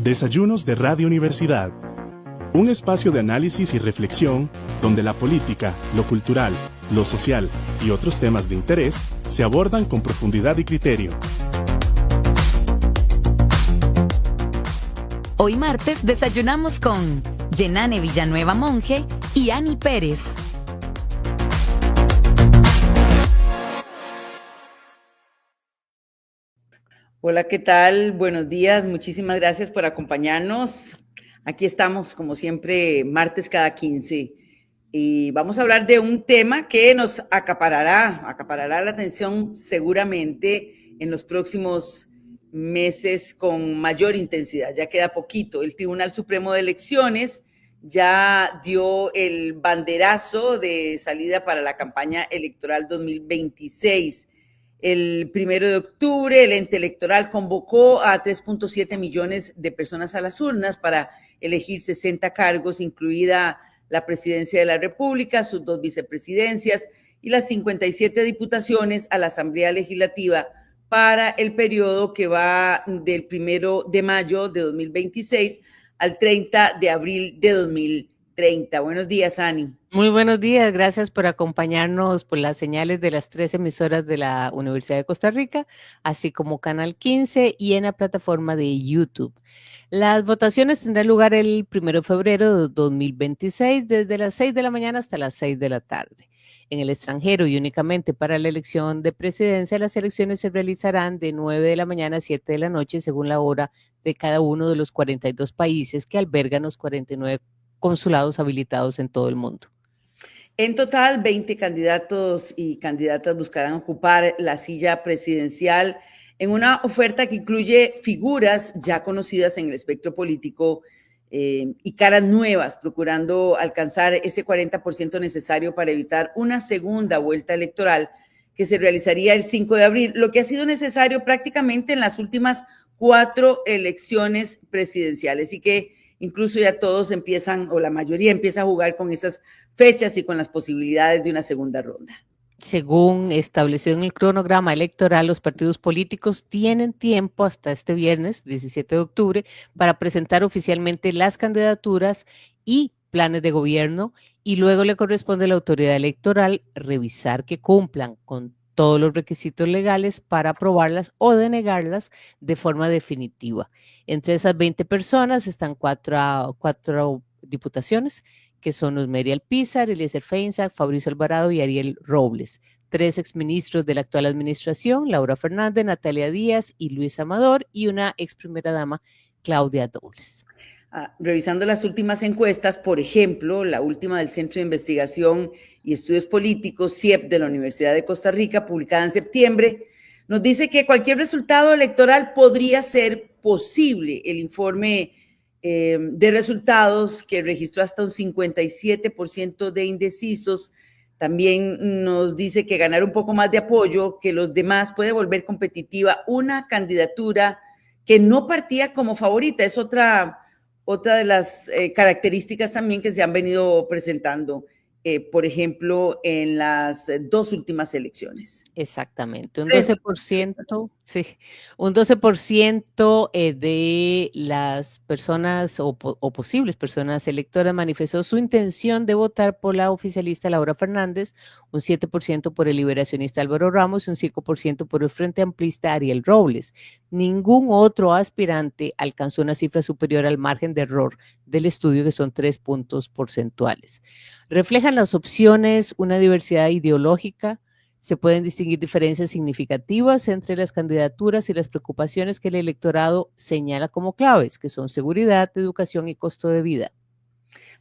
Desayunos de Radio Universidad. Un espacio de análisis y reflexión donde la política, lo cultural, lo social y otros temas de interés se abordan con profundidad y criterio. Hoy martes desayunamos con Yenane Villanueva Monge y Ani Pérez. Hola, ¿qué tal? Buenos días, muchísimas gracias por acompañarnos. Aquí estamos, como siempre, martes cada 15. Y vamos a hablar de un tema que nos acaparará la atención seguramente en los próximos meses con mayor intensidad. Ya queda poquito. El Tribunal Supremo de Elecciones ya dio el banderazo de salida para la campaña electoral 2026. El 1 de octubre, el ente electoral convocó a 3.7 millones de personas a las urnas para elegir 60 cargos, incluida la presidencia de la República, sus 2 vicepresidencias y las 57 diputaciones a la Asamblea Legislativa para el periodo que va del 1 de mayo de 2026 al 30 de abril de 2030. Buenos días, Ani. Muy buenos días, gracias por acompañarnos por las señales de las 3 emisoras de la Universidad de Costa Rica, así como Canal 15 y en la plataforma de YouTube. Las votaciones tendrán lugar el 1 de febrero de 2026 desde las 6 de la mañana hasta las 6 de la tarde. En el extranjero y únicamente para la elección de presidencia, las elecciones se realizarán de 9 de la mañana a 7 de la noche según la hora de cada uno de los 42 países que albergan los 49 consulados habilitados en todo el mundo. En total, 20 candidatos y candidatas buscarán ocupar la silla presidencial en una oferta que incluye figuras ya conocidas en el espectro político y caras nuevas, procurando alcanzar ese 40% necesario para evitar una segunda vuelta electoral que se realizaría el 5 de abril, lo que ha sido necesario prácticamente en las últimas 4 elecciones presidenciales y que incluso ya todos empiezan, o la mayoría empieza a jugar con esas fechas y con las posibilidades de una segunda ronda. Según establecido en el cronograma electoral, los partidos políticos tienen tiempo hasta este viernes, 17 de octubre, para presentar oficialmente las candidaturas y planes de gobierno y luego le corresponde a la autoridad electoral revisar que cumplan con todos los requisitos legales para aprobarlas o denegarlas de forma definitiva. Entre esas 20 personas están cuatro diputaciones, que son Osmery Alpizar, Eliezer Feinsack, Fabricio Alvarado y Ariel Robles. 3 exministros de la actual administración, Laura Fernández, Natalia Díaz y Luis Amador, y una ex primera dama, Claudia Dobles. Revisando las últimas encuestas, por ejemplo, la última del Centro de Investigación y Estudios Políticos, CIEP, de la Universidad de Costa Rica, publicada en septiembre, nos dice que cualquier resultado electoral podría ser posible. El informe de resultados que registró hasta un 57% de indecisos, también nos dice que ganar un poco más de apoyo que los demás puede volver competitiva una candidatura que no partía como favorita. Es otra de las características también que se han venido presentando, por ejemplo, en las 2 últimas elecciones. Exactamente, un 12%, sí, un 12% de las personas o posibles personas electoras manifestó su intención de votar por la oficialista Laura Fernández, un 7% por el liberacionista Álvaro Ramos y un 5% por el Frente Amplista Ariel Robles. Ningún otro aspirante alcanzó una cifra superior al margen de error del estudio, que son 3 puntos porcentuales. Reflejan las opciones una diversidad ideológica. Se pueden distinguir diferencias significativas entre las candidaturas y las preocupaciones que el electorado señala como claves, que son seguridad, educación y costo de vida.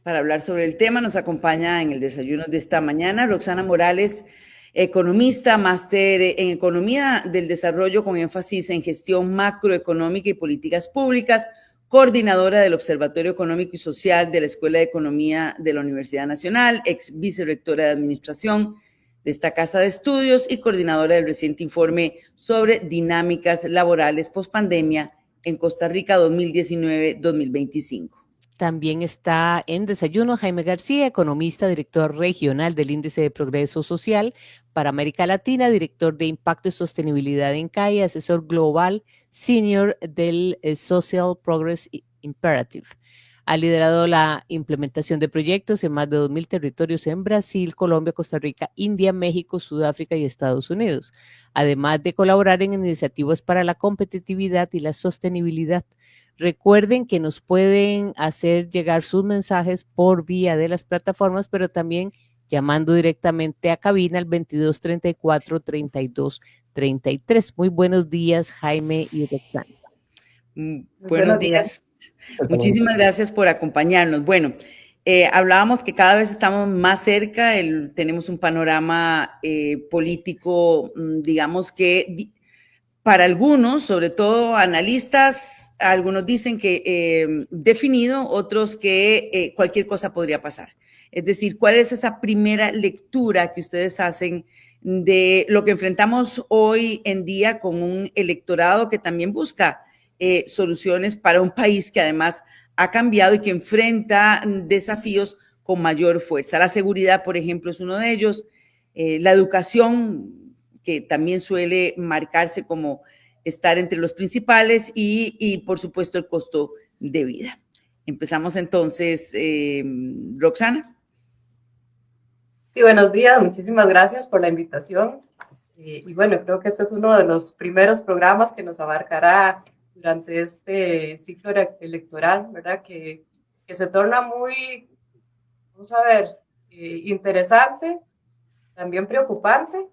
Para hablar sobre el tema nos acompaña en el desayuno de esta mañana Roxana Morales, economista, máster en Economía del Desarrollo con énfasis en gestión macroeconómica y políticas públicas, coordinadora del Observatorio Económico y Social de la Escuela de Economía de la Universidad Nacional, ex vicerrectora de Administración de esta casa de estudios y coordinadora del reciente informe sobre dinámicas laborales pospandemia en Costa Rica 2019-2025. También está en desayuno Jaime García, economista, director regional del Índice de Progreso Social para América Latina, director de Impacto y Sostenibilidad en CAI, asesor global senior del Social Progress Imperative. Ha liderado la implementación de proyectos en más de 2.000 territorios en Brasil, Colombia, Costa Rica, India, México, Sudáfrica y Estados Unidos, además de colaborar en iniciativas para la competitividad y la sostenibilidad. Recuerden que nos pueden hacer llegar sus mensajes por vía de las plataformas, pero también llamando directamente a cabina al 2234-3233. Muy buenos días, Jaime y Roxana. Buenos días. Muchísimas gracias por acompañarnos. Bueno, hablábamos que cada vez estamos más cerca, tenemos un panorama político, digamos que para algunos, sobre todo analistas, algunos dicen que definido, otros que cualquier cosa podría pasar. Es decir, ¿cuál es esa primera lectura que ustedes hacen de lo que enfrentamos hoy en día con un electorado que también busca soluciones para un país que además ha cambiado y que enfrenta desafíos con mayor fuerza? La seguridad, por ejemplo, es uno de ellos. La educación, que también suele marcarse como estar entre los principales y por supuesto, el costo de vida. Empezamos entonces, Roxana. Sí, buenos días, muchísimas gracias por la invitación. Y bueno, creo que este es uno de los primeros programas que nos abarcará durante este ciclo electoral, ¿verdad? Que se torna muy, vamos a ver, interesante, también preocupante,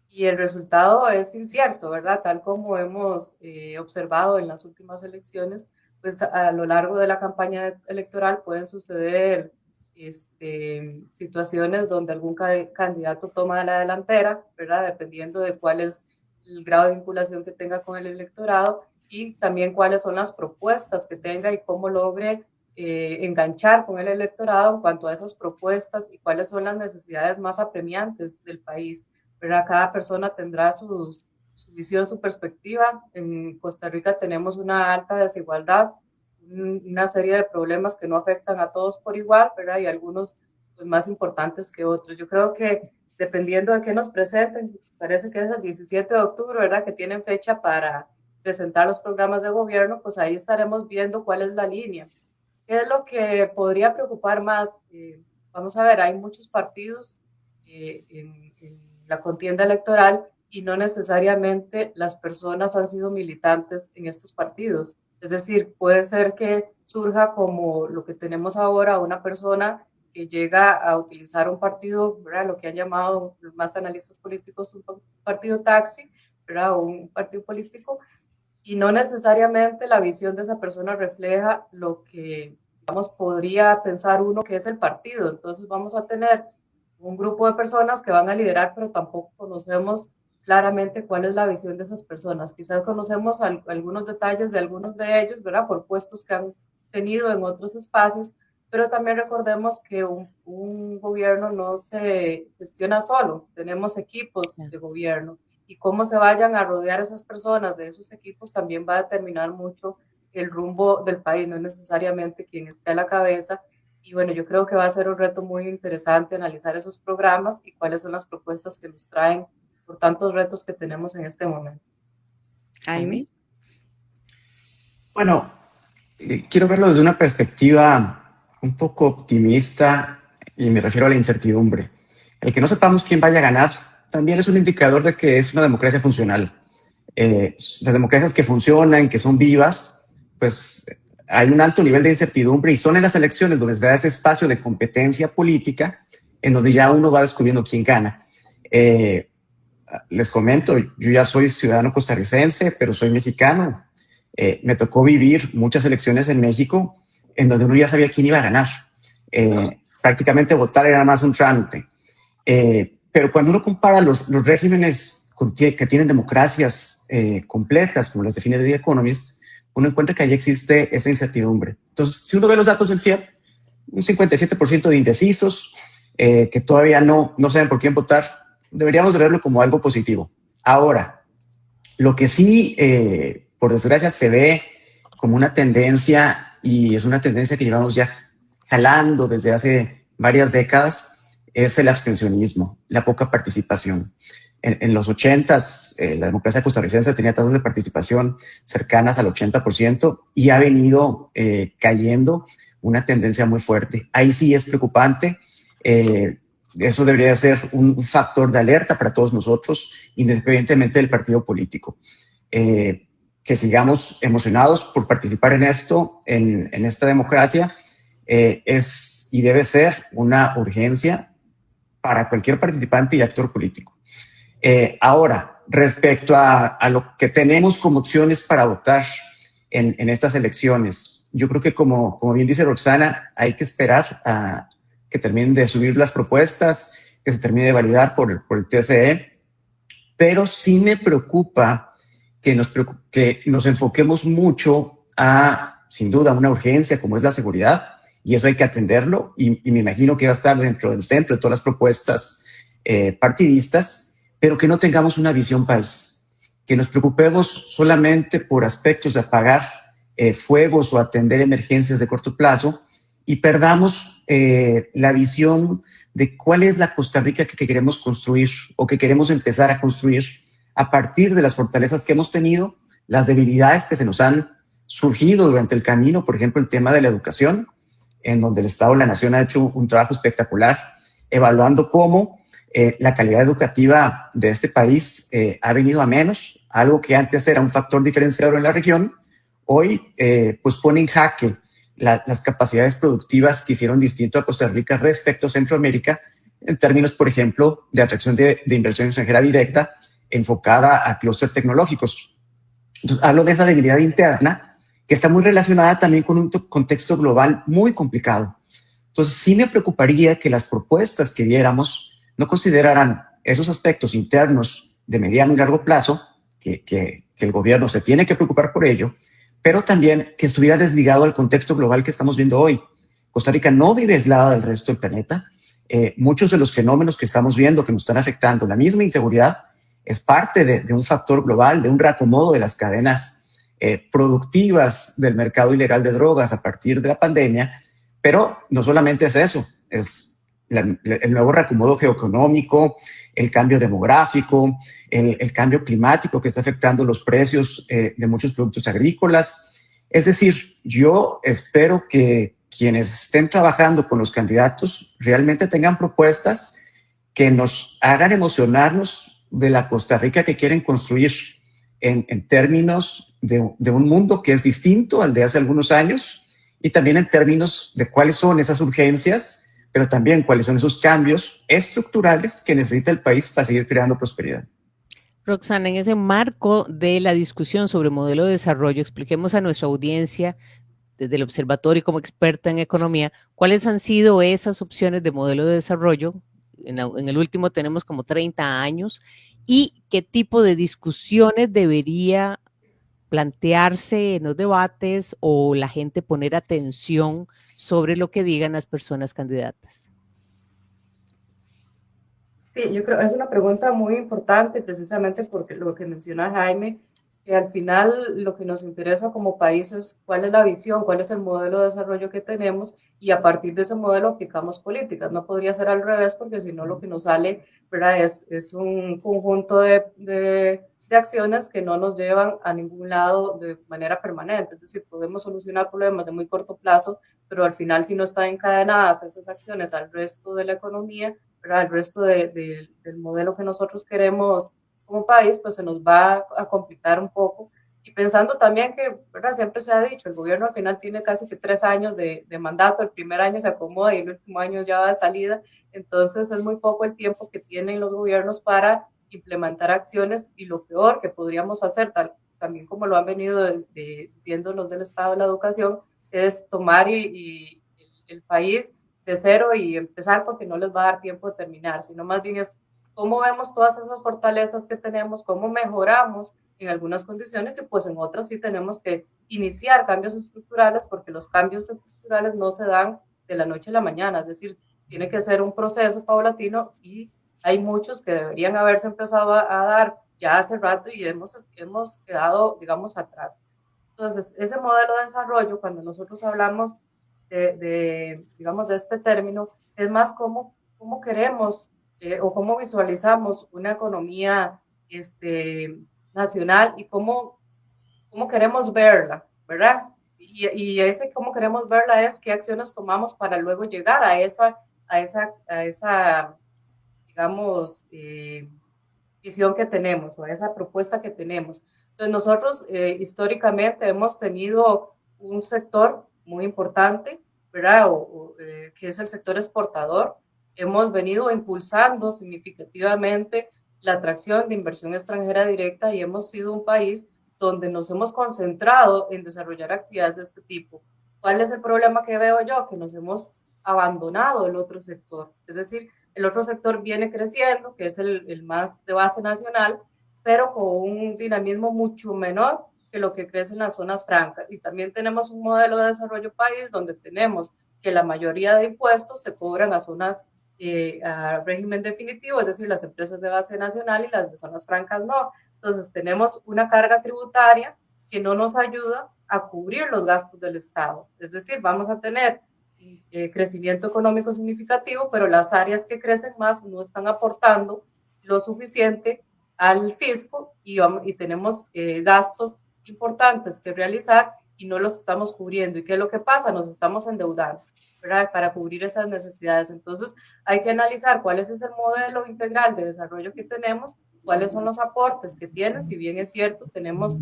y el resultado es incierto, ¿verdad? Tal como hemos observado en las últimas elecciones, pues a lo largo de la campaña electoral pueden suceder situaciones donde algún candidato toma la delantera, ¿verdad? Dependiendo de cuál es el grado de vinculación que tenga con el electorado y también cuáles son las propuestas que tenga y cómo logre enganchar con el electorado en cuanto a esas propuestas y cuáles son las necesidades más apremiantes del país, ¿verdad? Cada persona tendrá su visión, su perspectiva. En Costa Rica tenemos una alta desigualdad, una serie de problemas que no afectan a todos por igual, ¿verdad? Y algunos pues, más importantes que otros. Yo creo que dependiendo de qué nos presenten, parece que es el 17 de octubre, ¿verdad? Que tienen fecha para presentar los programas de gobierno, pues ahí estaremos viendo cuál es la línea. ¿Qué es lo que podría preocupar más? Vamos a ver, hay muchos partidos en la contienda electoral y no necesariamente las personas han sido militantes en estos partidos. Es decir, puede ser que surja como lo que tenemos ahora, una persona que llega a utilizar un partido, ¿verdad? Lo que han llamado los más analistas políticos un partido taxi, ¿verdad? O un partido político, y no necesariamente la visión de esa persona refleja lo que, digamos, podría pensar uno que es el partido. Entonces vamos a tener un grupo de personas que van a liderar, pero tampoco conocemos claramente cuál es la visión de esas personas. Quizás conocemos algunos detalles de algunos de ellos, ¿verdad? Por puestos que han tenido en otros espacios, pero también recordemos que un gobierno no se gestiona solo, tenemos equipos de gobierno y cómo se vayan a rodear esas personas de esos equipos también va a determinar mucho el rumbo del país, no necesariamente quien esté a la cabeza. Y bueno, yo creo que va a ser un reto muy interesante analizar esos programas y cuáles son las propuestas que nos traen por tantos retos que tenemos en este momento. Jaime. Bueno, quiero verlo desde una perspectiva un poco optimista y me refiero a la incertidumbre. El que no sepamos quién vaya a ganar también es un indicador de que es una democracia funcional. Las democracias que funcionan, que son vivas, pues hay un alto nivel de incertidumbre y son en las elecciones donde se da ese espacio de competencia política en donde ya uno va descubriendo quién gana. Les comento, yo ya soy ciudadano costarricense, pero soy mexicano. Me tocó vivir muchas elecciones en México en donde uno ya sabía quién iba a ganar. Prácticamente votar era nada más un trámite. Pero cuando uno compara los regímenes que tienen democracias completas, como las define The Economist, uno encuentra que ahí existe esa incertidumbre. Entonces, si uno ve los datos del CIEP, un 57% de indecisos que todavía no saben por quién votar, deberíamos de verlo como algo positivo. Ahora, lo que sí, por desgracia, se ve como una tendencia, y es una tendencia que llevamos ya jalando desde hace varias décadas, es el abstencionismo, la poca participación. En los 80s, la democracia costarricense tenía tasas de participación cercanas al 80% y ha venido cayendo una tendencia muy fuerte. Ahí sí es preocupante. Eso debería ser un factor de alerta para todos nosotros, independientemente del partido político. Que sigamos emocionados por participar en esto, en esta democracia, es y debe ser una urgencia para cualquier participante y actor político. Ahora, respecto a lo que tenemos como opciones para votar en estas elecciones, yo creo que como bien dice Roxana, hay que esperar a que terminen de subir las propuestas, que se termine de validar por el TCE, pero sí me preocupa que nos enfoquemos mucho a, sin duda, una urgencia como es la seguridad, y eso hay que atenderlo, y me imagino que va a estar dentro del centro de todas las propuestas partidistas, pero que no tengamos una visión país, que nos preocupemos solamente por aspectos de apagar fuegos o atender emergencias de corto plazo y perdamos la visión de cuál es la Costa Rica que queremos construir o que queremos empezar a construir a partir de las fortalezas que hemos tenido, las debilidades que se nos han surgido durante el camino, por ejemplo, el tema de la educación, en donde el Estado de la Nación ha hecho un trabajo espectacular, evaluando cómo la calidad educativa de este país ha venido a menos, algo que antes era un factor diferenciador en la región, hoy pues pone en jaque las capacidades productivas que hicieron distinto a Costa Rica respecto a Centroamérica, en términos, por ejemplo, de atracción de inversión extranjera directa enfocada a clústeres tecnológicos. Entonces, hablo de esa debilidad interna que está muy relacionada también con un contexto global muy complicado. Entonces, sí me preocuparía que las propuestas que diéramos no consideraran esos aspectos internos de mediano y largo plazo, que el gobierno se tiene que preocupar por ello, pero también que estuviera desligado al contexto global que estamos viendo hoy. Costa Rica no vive aislada del resto del planeta. Muchos de los fenómenos que estamos viendo que nos están afectando, la misma inseguridad, es parte de un factor global, de un reacomodo de las cadenas productivas del mercado ilegal de drogas a partir de la pandemia, pero no solamente es eso, es el nuevo reacomodo geoeconómico, el cambio demográfico, el cambio climático que está afectando los precios de muchos productos agrícolas. Es decir, yo espero que quienes estén trabajando con los candidatos realmente tengan propuestas que nos hagan emocionarnos de la Costa Rica que quieren construir en términos de un mundo que es distinto al de hace algunos años y también en términos de cuáles son esas urgencias, pero también cuáles son esos cambios estructurales que necesita el país para seguir creando prosperidad. Roxana, en ese marco de la discusión sobre modelo de desarrollo, expliquemos a nuestra audiencia, desde el observatorio y como experta en economía, cuáles han sido esas opciones de modelo de desarrollo. En el último tenemos como 30 años, y qué tipo de discusiones debería plantearse en los debates o la gente poner atención sobre lo que digan las personas candidatas. Sí, yo creo que es una pregunta muy importante precisamente porque lo que menciona Jaime, que al final lo que nos interesa como país es cuál es la visión, cuál es el modelo de desarrollo que tenemos y a partir de ese modelo aplicamos políticas. No podría ser al revés porque si no lo que nos sale, ¿verdad? Es un conjunto de acciones que no nos llevan a ningún lado de manera permanente. Es decir, podemos solucionar problemas de muy corto plazo, pero al final si no están encadenadas esas acciones al resto de la economía, al resto del modelo que nosotros queremos como país, pues se nos va a complicar un poco. Y pensando también que, ¿verdad? Siempre se ha dicho, el gobierno al final tiene casi que 3 años de mandato, el primer año se acomoda y el último año ya va de salida, entonces es muy poco el tiempo que tienen los gobiernos para implementar acciones y lo peor que podríamos hacer, también como lo han venido diciendo los del Estado de la Educación, es tomar y el país de cero y empezar porque no les va a dar tiempo de terminar, sino más bien es cómo vemos todas esas fortalezas que tenemos, cómo mejoramos en algunas condiciones y pues en otras sí tenemos que iniciar cambios estructurales porque los cambios estructurales no se dan de la noche a la mañana, es decir, tiene que ser un proceso paulatino y hay muchos que deberían haberse empezado a dar ya hace rato y hemos quedado, digamos, atrás. Entonces, ese modelo de desarrollo, cuando nosotros hablamos digamos, de este término, es más cómo queremos o cómo visualizamos una economía nacional y cómo queremos verla, ¿verdad? Y ese cómo queremos verla es qué acciones tomamos para luego llegar a esa digamos, visión que tenemos o a esa propuesta que tenemos. Entonces nosotros históricamente hemos tenido un sector muy importante, ¿verdad? Que es el sector exportador. Hemos venido impulsando significativamente la atracción de inversión extranjera directa y hemos sido un país donde nos hemos concentrado en desarrollar actividades de este tipo. ¿Cuál es el problema que veo yo? Que nos hemos abandonado el otro sector. Es decir, el otro sector viene creciendo, que es el más de base nacional, pero con un dinamismo mucho menor que lo que crece en las zonas francas. Y también tenemos un modelo de desarrollo país donde tenemos que la mayoría de impuestos se cobran a zonas a régimen definitivo, es decir, las empresas de base nacional y las de zonas francas no. Entonces tenemos una carga tributaria que no nos ayuda a cubrir los gastos del Estado. Es decir, vamos a tener crecimiento económico significativo, pero las áreas que crecen más no están aportando lo suficiente al fisco y tenemos gastos importantes que realizar y no los estamos cubriendo. ¿Y qué es lo que pasa? Nos estamos endeudando, ¿verdad? Para cubrir esas necesidades. Entonces hay que analizar cuál es ese modelo integral de desarrollo que tenemos, cuáles son los aportes que tienen. Si bien es cierto, tenemos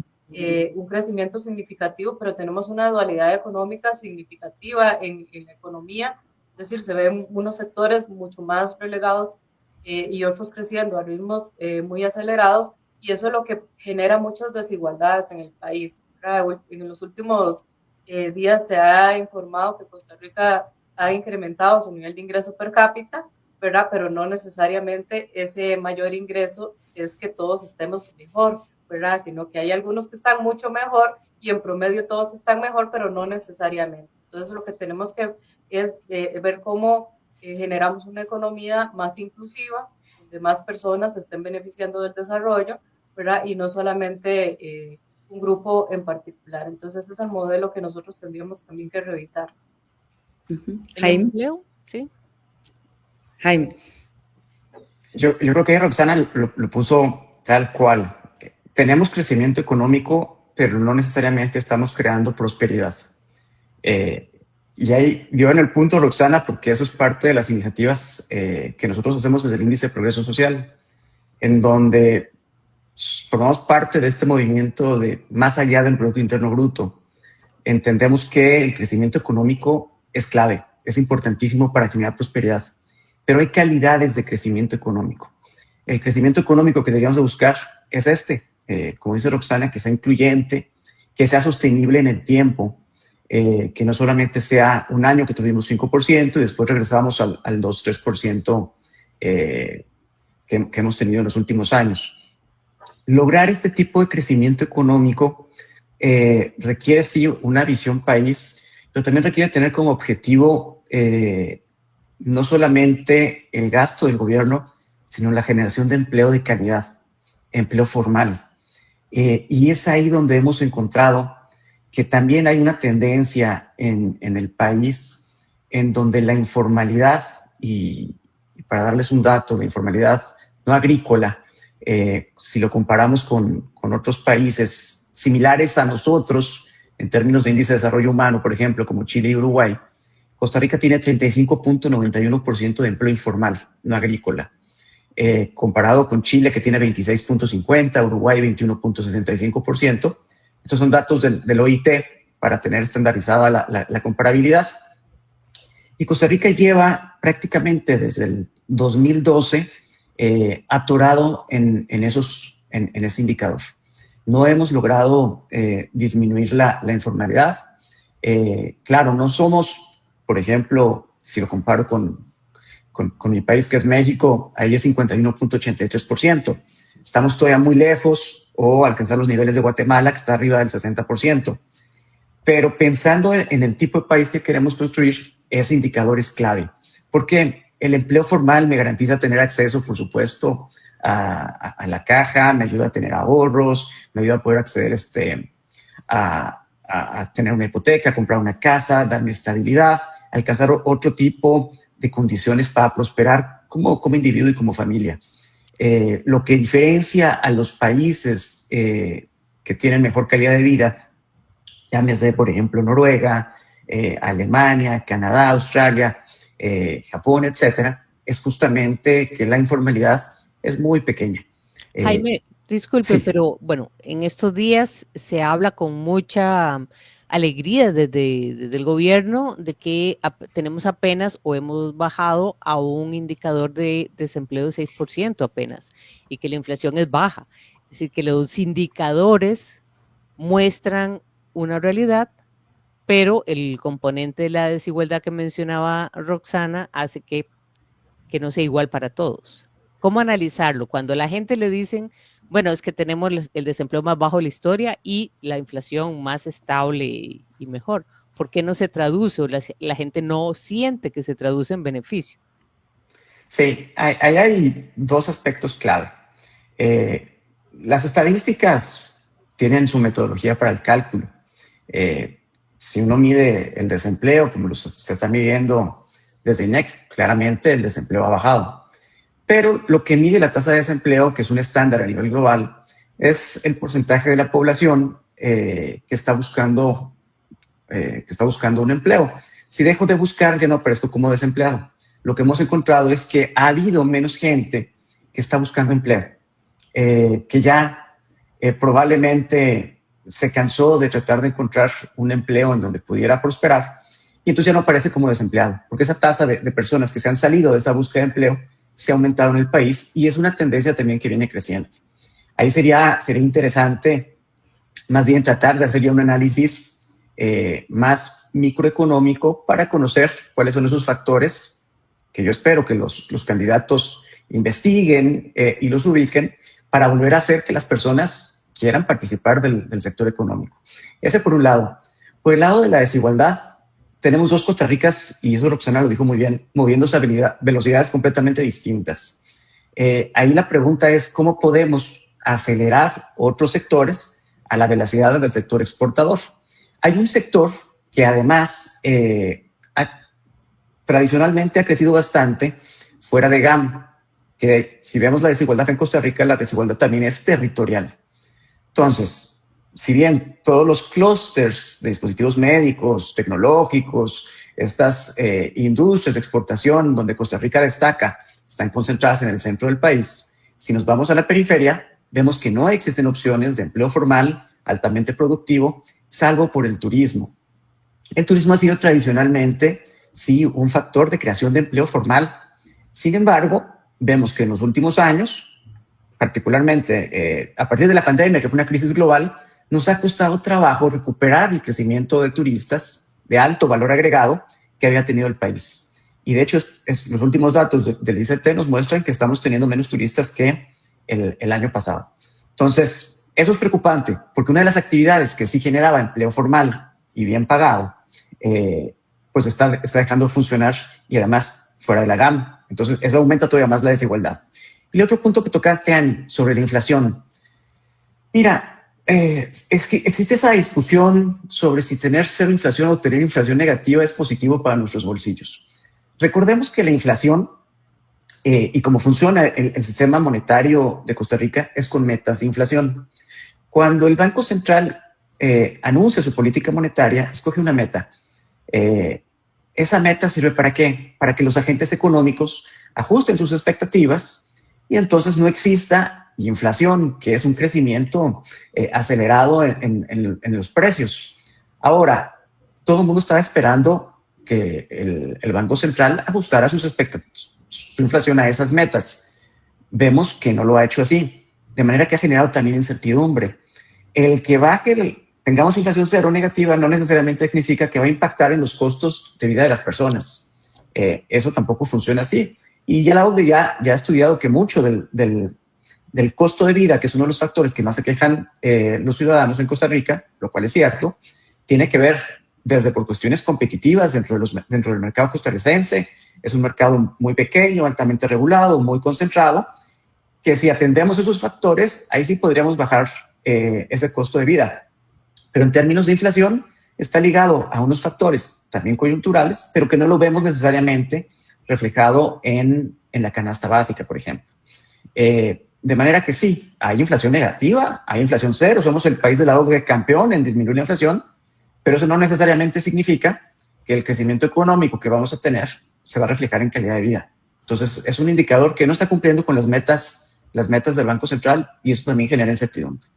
un crecimiento significativo, pero tenemos una dualidad económica significativa en la economía, es decir, se ven unos sectores mucho más relegados y otros creciendo a ritmos muy acelerados, y eso es lo que genera muchas desigualdades en el país. En los últimos días se ha informado que Costa Rica ha incrementado su nivel de ingreso per cápita, ¿verdad? Pero no necesariamente ese mayor ingreso es que todos estemos mejor, ¿verdad? Sino que hay algunos que están mucho mejor y en promedio todos están mejor, pero no necesariamente. Entonces lo que tenemos que es ver cómo generamos una economía más inclusiva, donde más personas se estén beneficiando del desarrollo, ¿verdad? Y no solamente un grupo en particular. Entonces ese es el modelo que nosotros tendríamos también que revisar. Jaime. Sí. Jaime. Yo creo que Roxana lo puso tal cual. Tenemos crecimiento económico, pero no necesariamente estamos creando prosperidad. Y ahí dio en el punto, Roxana, porque eso es parte de las iniciativas que nosotros hacemos desde el Índice de Progreso Social, en donde formamos parte de este movimiento de más allá del Producto Interno Bruto. Entendemos que el crecimiento económico es clave, es importantísimo para generar prosperidad, pero hay calidades de crecimiento económico. El crecimiento económico que deberíamos de buscar es como dice Roxana, que sea incluyente, que sea sostenible en el tiempo, que no solamente sea un año que tuvimos 5% y después regresamos al 2-3% que hemos tenido en los últimos años. Lograr este tipo de crecimiento económico requiere sí una visión país, pero también requiere tener como objetivo no solamente el gasto del gobierno, sino la generación de empleo de calidad, empleo formal. Y es ahí donde hemos encontrado que también hay una tendencia en el país en donde la informalidad, y para darles un dato, la informalidad no agrícola, si lo comparamos con otros países similares a nosotros, en términos de índice de desarrollo humano, por ejemplo, como Chile y Uruguay, Costa Rica tiene 35.91% de empleo informal, no agrícola. Comparado con Chile, que tiene 26.50%, Uruguay 21.65%. Estos son datos del OIT para tener estandarizada la comparabilidad. Y Costa Rica lleva prácticamente desde el 2012 atorado en ese indicador. No hemos logrado disminuir la informalidad. Claro, no somos, por ejemplo, si lo comparo con mi país, que es México, ahí es 51.83%. Estamos todavía muy lejos o alcanzar los niveles de Guatemala, que está arriba del 60%. Pero pensando en el tipo de país que queremos construir, ese indicador es clave. Porque el empleo formal me garantiza tener acceso, por supuesto, a la caja, me ayuda a tener ahorros, me ayuda a poder acceder a tener una hipoteca, a comprar una casa, darme estabilidad, alcanzar otro tipo de condiciones para prosperar como individuo y como familia. Lo que diferencia a los países que tienen mejor calidad de vida, llámese por ejemplo Noruega, Alemania, Canadá, Australia, Japón, etcétera, es justamente que la informalidad es muy pequeña. Jaime, disculpe, sí. pero bueno, en estos días se habla con mucha alegría desde el gobierno de que tenemos apenas o hemos bajado a un indicador de desempleo de 6% apenas y que la inflación es baja. Es decir, que los indicadores muestran una realidad, pero el componente de la desigualdad que mencionaba Roxana hace que no sea igual para todos. ¿Cómo analizarlo? Cuando a la gente le dicen, bueno, es que tenemos el desempleo más bajo de la historia y la inflación más estable y mejor. ¿Por qué no se traduce o la gente no siente que se traduce en beneficio? Sí, hay dos aspectos clave. Las estadísticas tienen su metodología para el cálculo. Si uno mide el desempleo, como se está midiendo desde INEC, claramente el desempleo ha bajado. Pero lo que mide la tasa de desempleo, que es un estándar a nivel global, es el porcentaje de la población que está buscando un empleo. Si dejo de buscar, ya no aparezco como desempleado. Lo que hemos encontrado es que ha habido menos gente que está buscando empleo, que ya probablemente se cansó de tratar de encontrar un empleo en donde pudiera prosperar y entonces ya no aparece como desempleado, porque esa tasa de personas que se han salido de esa búsqueda de empleo se ha aumentado en el país y es una tendencia también que viene creciente. Ahí sería interesante más bien tratar de hacer ya un análisis más microeconómico para conocer cuáles son esos factores que yo espero que los candidatos investiguen y los ubiquen para volver a hacer que las personas quieran participar del sector económico. Ese por un lado. Por el lado de la desigualdad, tenemos dos Costa Ricas, y eso Roxana lo dijo muy bien, moviéndose a velocidades completamente distintas. Ahí la pregunta es cómo podemos acelerar otros sectores a la velocidad del sector exportador. Hay un sector que además tradicionalmente ha crecido bastante fuera de GAM, que si vemos la desigualdad en Costa Rica, la desigualdad también es territorial. Entonces, si bien todos los clústeres de dispositivos médicos, tecnológicos, estas industrias de exportación donde Costa Rica destaca, están concentradas en el centro del país, si nos vamos a la periferia, vemos que no existen opciones de empleo formal altamente productivo, salvo por el turismo. El turismo ha sido tradicionalmente, sí, un factor de creación de empleo formal. Sin embargo, vemos que en los últimos años, particularmente a partir de la pandemia, que fue una crisis global, nos ha costado trabajo recuperar el crecimiento de turistas de alto valor agregado que había tenido el país. Y de hecho, los últimos datos del ICT nos muestran que estamos teniendo menos turistas que el año pasado. Entonces, eso es preocupante, porque una de las actividades que sí generaba empleo formal y bien pagado, pues está dejando de funcionar y además fuera de la GAM. Entonces, eso aumenta todavía más la desigualdad. Y el otro punto que tocaste, Ani, sobre la inflación. Mira, es que existe esa discusión sobre si tener cero inflación o tener inflación negativa es positivo para nuestros bolsillos. Recordemos que la inflación y cómo funciona el sistema monetario de Costa Rica es con metas de inflación. Cuando el Banco Central anuncia su política monetaria, escoge una meta. Esa meta sirve ¿para qué? Para que los agentes económicos ajusten sus expectativas y entonces no exista inflación, que es un crecimiento acelerado en los precios. Ahora, todo el mundo estaba esperando que el Banco Central ajustara su inflación a esas metas. Vemos que no lo ha hecho así, de manera que ha generado también incertidumbre. El que tengamos inflación cero negativa no necesariamente significa que va a impactar en los costos de vida de las personas. Eso tampoco funciona así. Y ya la OCDE ya ha estudiado que mucho del costo de vida, que es uno de los factores que más se quejan los ciudadanos en Costa Rica, lo cual es cierto, tiene que ver desde por cuestiones competitivas dentro del mercado costarricense. Es un mercado muy pequeño, altamente regulado, muy concentrado, que si atendemos esos factores, ahí sí podríamos bajar ese costo de vida. Pero en términos de inflación, está ligado a unos factores también coyunturales, pero que no lo vemos necesariamente reflejado en la canasta básica, por ejemplo. De manera que sí, hay inflación negativa, hay inflación cero, somos el país de la OCDE campeón en disminuir la inflación, pero eso no necesariamente significa que el crecimiento económico que vamos a tener se va a reflejar en calidad de vida. Entonces, es un indicador que no está cumpliendo con las metas del Banco Central, y eso también genera incertidumbre.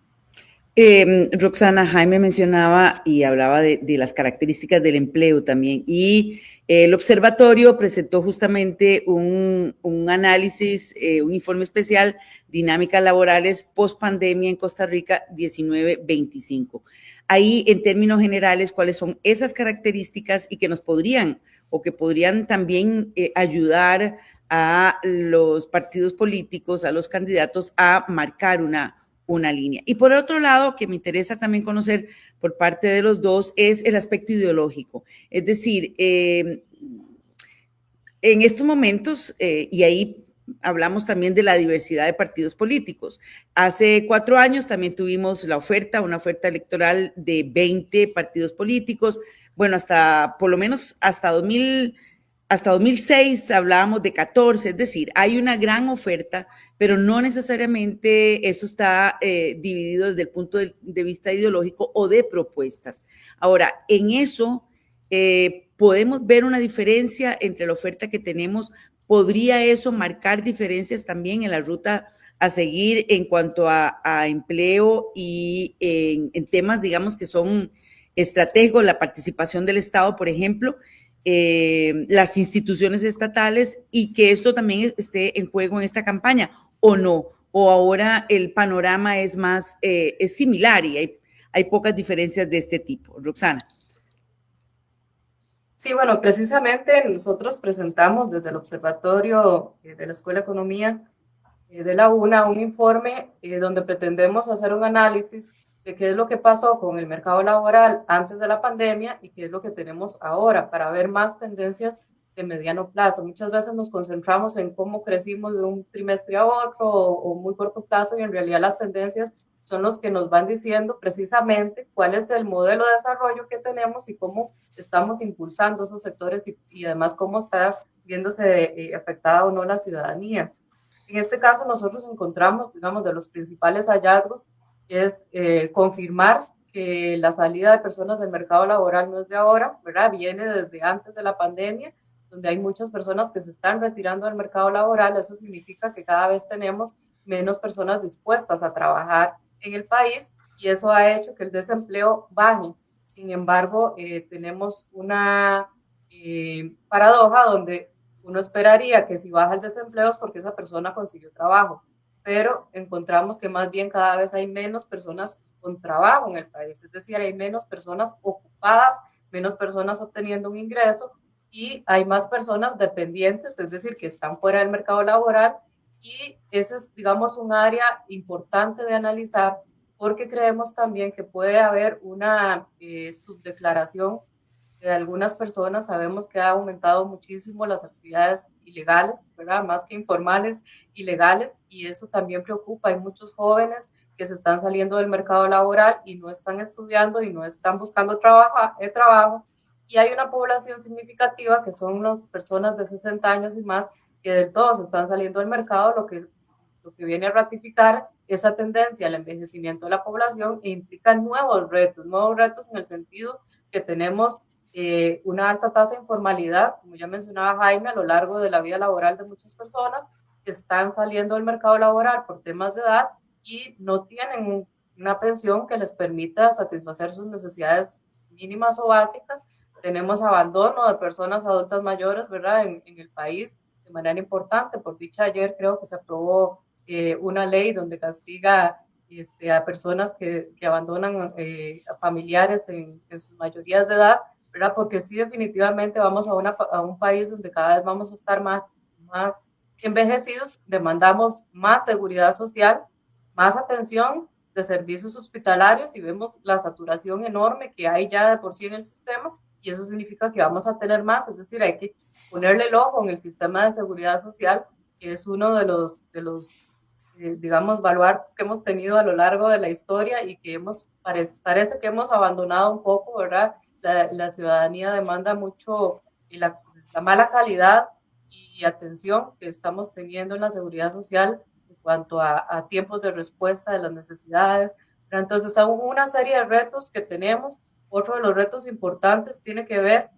Roxana, Jaime mencionaba y hablaba de las características del empleo también, y el observatorio presentó justamente un análisis, un informe especial, dinámicas laborales post pandemia en Costa Rica 19-25. Ahí, en términos generales, ¿cuáles son esas características y que nos podrían o que podrían también ayudar a los partidos políticos, a los candidatos a marcar una línea? Y por otro lado, que me interesa también conocer por parte de los dos, es el aspecto ideológico. Es decir, en estos momentos, y ahí hablamos también de la diversidad de partidos políticos. Hace 4 años también tuvimos una oferta electoral de 20 partidos políticos. Bueno, hasta por lo menos hasta 2006 hablábamos de 14, es decir, hay una gran oferta, pero no necesariamente eso está dividido desde el punto de vista ideológico o de propuestas. Ahora, en eso podemos ver una diferencia entre la oferta que tenemos. ¿Podría eso marcar diferencias también en la ruta a seguir en cuanto a empleo y en temas, digamos, que son estratégicos, la participación del Estado, por ejemplo, las instituciones estatales, y que esto también esté en juego en esta campaña, o no? ¿O ahora el panorama es más, es similar y hay pocas diferencias de este tipo? Roxana. Sí, bueno, precisamente nosotros presentamos desde el Observatorio de la Escuela de Economía de la UNA un informe donde pretendemos hacer un análisis de qué es lo que pasó con el mercado laboral antes de la pandemia y qué es lo que tenemos ahora, para ver más tendencias de mediano plazo. Muchas veces nos concentramos en cómo crecimos de un trimestre a otro o muy corto plazo, y en realidad las tendencias son los que nos van diciendo precisamente cuál es el modelo de desarrollo que tenemos y cómo estamos impulsando esos sectores y además cómo está viéndose afectada o no la ciudadanía. En este caso nosotros encontramos, digamos, de los principales hallazgos, es confirmar que la salida de personas del mercado laboral no es de ahora, ¿verdad? Viene desde antes de la pandemia, donde hay muchas personas que se están retirando del mercado laboral. Eso significa que cada vez tenemos menos personas dispuestas a trabajar en el país, y eso ha hecho que el desempleo baje. Sin embargo, tenemos una paradoja donde uno esperaría que si baja el desempleo es porque esa persona consiguió trabajo, pero encontramos que más bien cada vez hay menos personas con trabajo en el país, es decir, hay menos personas ocupadas, menos personas obteniendo un ingreso, y hay más personas dependientes, es decir, que están fuera del mercado laboral. Y ese es, digamos, un área importante de analizar, porque creemos también que puede haber una subdeclaración de algunas personas. Sabemos que ha aumentado muchísimo las actividades ilegales, ¿verdad? Más que informales, ilegales, y eso también preocupa. Hay muchos jóvenes que se están saliendo del mercado laboral y no están estudiando y no están buscando trabajo, y hay una población significativa que son las personas de 60 años y más, que del todo se están saliendo del mercado, lo que viene a ratificar esa tendencia al envejecimiento de la población e implica nuevos retos en el sentido que tenemos una alta tasa de informalidad, como ya mencionaba Jaime, a lo largo de la vida laboral de muchas personas que están saliendo del mercado laboral por temas de edad y no tienen una pensión que les permita satisfacer sus necesidades mínimas o básicas. Tenemos abandono de personas adultas mayores, ¿verdad?, en el país de manera importante. Por dicha, ayer creo que se aprobó una ley donde castiga a personas que abandonan a familiares en sus mayorías de edad, ¿verdad? Porque sí, definitivamente vamos a un país donde cada vez vamos a estar más envejecidos, demandamos más seguridad social, más atención de servicios hospitalarios, y vemos la saturación enorme que hay ya de por sí en el sistema, y eso significa que vamos a tener más. Es decir, hay que ponerle el ojo en el sistema de seguridad social, que es uno de los digamos, baluartes que hemos tenido a lo largo de la historia y que parece que hemos abandonado un poco, ¿verdad? La ciudadanía demanda mucho la mala calidad y atención que estamos teniendo en la seguridad social en cuanto a tiempos de respuesta de las necesidades. Entonces, hay una serie de retos que tenemos. Otro de los retos importantes tiene que ver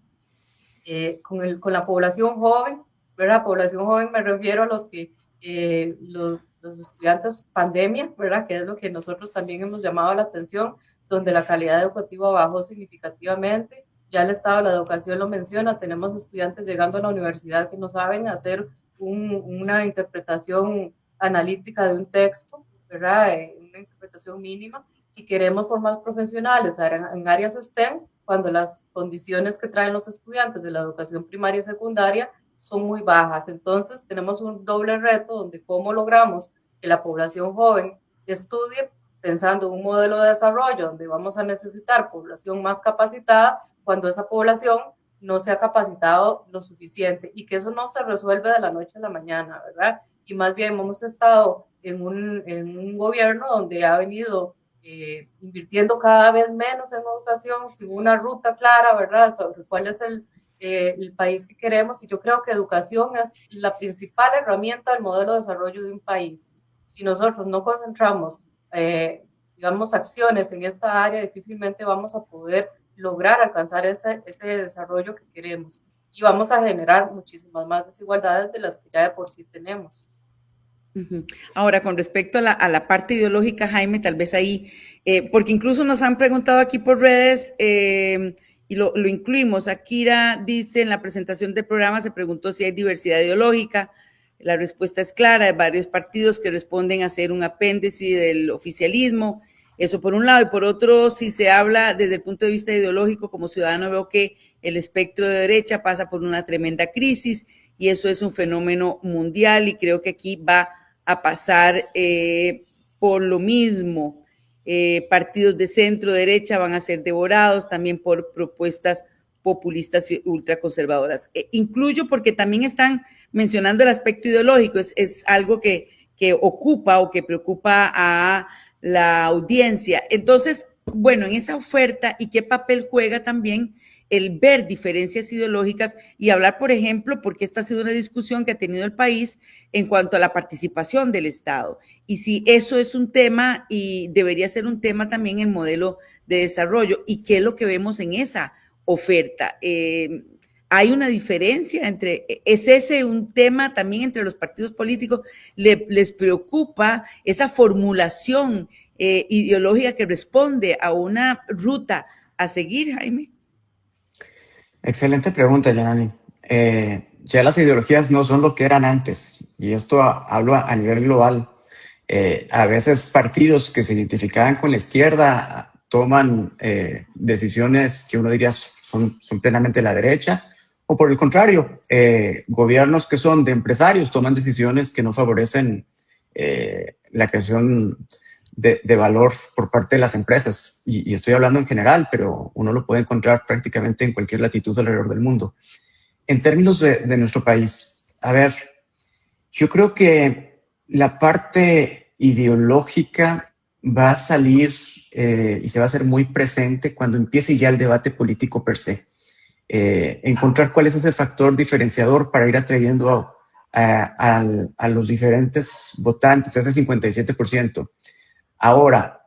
con la población joven, ¿verdad? Población joven me refiero a los que los estudiantes pandemia, ¿verdad? Que es lo que nosotros también hemos llamado la atención, donde la calidad educativa bajó significativamente. Ya el Estado de la Educación lo menciona, tenemos estudiantes llegando a la universidad que no saben hacer una interpretación analítica de un texto, ¿verdad? Una interpretación mínima, y queremos formar profesionales en áreas STEM cuando las condiciones que traen los estudiantes de la educación primaria y secundaria son muy bajas. Entonces tenemos un doble reto donde cómo logramos que la población joven estudie pensando en un modelo de desarrollo donde vamos a necesitar población más capacitada cuando esa población no se ha capacitado lo suficiente, y que eso no se resuelve de la noche a la mañana, ¿verdad? Y más bien hemos estado en un gobierno donde ha venido invirtiendo cada vez menos en educación sin una ruta clara, ¿verdad?, sobre cuál es el país que queremos, y yo creo que educación es la principal herramienta del modelo de desarrollo de un país. Si nosotros no concentramos, digamos, acciones en esta área, difícilmente vamos a poder lograr alcanzar ese desarrollo que queremos, y vamos a generar muchísimas más desigualdades de las que ya de por sí tenemos. Ahora, con respecto a la parte ideológica, Jaime, tal vez ahí, porque incluso nos han preguntado aquí por redes, y lo incluimos. Akira dice, en la presentación del programa se preguntó si hay diversidad ideológica. La respuesta es clara, hay varios partidos que responden a ser un apéndice del oficialismo. Eso por un lado, y por otro, si se habla desde el punto de vista ideológico, como ciudadano veo que el espectro de derecha pasa por una tremenda crisis, y eso es un fenómeno mundial, y creo que aquí va a pasar por lo mismo. Partidos de centro derecha van a ser devorados también por propuestas populistas y ultraconservadoras. Incluyo porque también están mencionando el aspecto ideológico, es algo que ocupa o que preocupa a la audiencia. Entonces, bueno, en esa oferta, ¿y qué papel juega también el ver diferencias ideológicas y hablar, por ejemplo, porque esta ha sido una discusión que ha tenido el país en cuanto a la participación del Estado? Y si eso es un tema y debería ser un tema también en el modelo de desarrollo, ¿y qué es lo que vemos en esa oferta? ¿Hay una diferencia entre, es ese un tema también entre los partidos políticos? ¿Les preocupa esa formulación ideológica que responde a una ruta a seguir, Jaime? Excelente pregunta, Yanani. Ya las ideologías no son lo que eran antes, y esto hablo a nivel global. A veces partidos que se identificaban con la izquierda toman decisiones que uno diría son plenamente la derecha, o por el contrario, gobiernos que son de empresarios toman decisiones que no favorecen la creación de valor por parte de las empresas. Y estoy hablando en general, pero uno lo puede encontrar prácticamente en cualquier latitud alrededor del mundo. En términos de nuestro país, a ver, yo creo que la parte ideológica va a salir y se va a hacer muy presente cuando empiece ya el debate político per se. Encontrar cuál es ese factor diferenciador para ir atrayendo a los diferentes votantes, ese 57%. Ahora,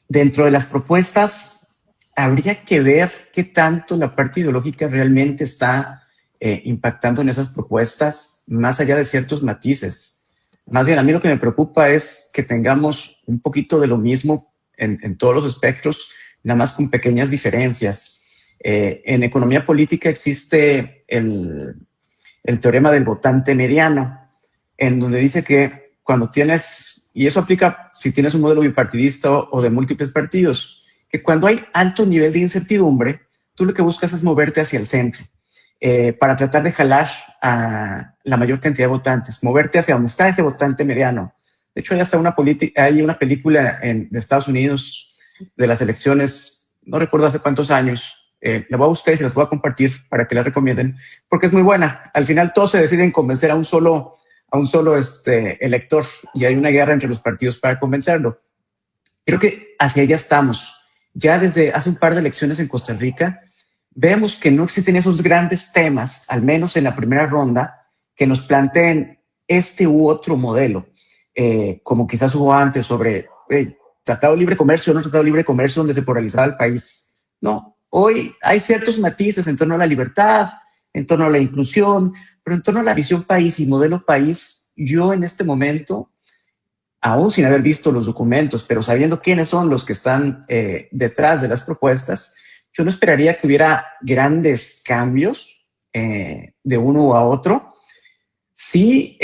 dentro de las propuestas, habría que ver qué tanto la parte ideológica realmente está impactando en esas propuestas, más allá de ciertos matices. Más bien, a mí lo que me preocupa es que tengamos un poquito de lo mismo en todos los espectros, nada más con pequeñas diferencias. En economía política existe el teorema del votante mediano, en donde dice que cuando tienes, y eso aplica si tienes un modelo bipartidista o de múltiples partidos, que cuando hay alto nivel de incertidumbre, tú lo que buscas es moverte hacia el centro para tratar de jalar a la mayor cantidad de votantes, moverte hacia donde está ese votante mediano. De hecho, hay hasta una película de Estados Unidos de las elecciones, no recuerdo hace cuántos años, la voy a buscar y se las voy a compartir para que la recomienden, porque es muy buena. Al final todos se deciden convencer a un solo elector, y hay una guerra entre los partidos para convencerlo. Creo que hacia allá estamos. Ya desde hace un par de elecciones en Costa Rica, vemos que no existen esos grandes temas, al menos en la primera ronda, que nos planteen este u otro modelo, como quizás hubo antes sobre tratado de libre comercio o no tratado de libre comercio donde se polarizaba el país. No, hoy hay ciertos matices en torno a la libertad, en torno a la inclusión, pero en torno a la visión país y modelo país, yo en este momento, aún sin haber visto los documentos, pero sabiendo quiénes son los que están detrás de las propuestas, yo no esperaría que hubiera grandes cambios de uno a otro. Sí,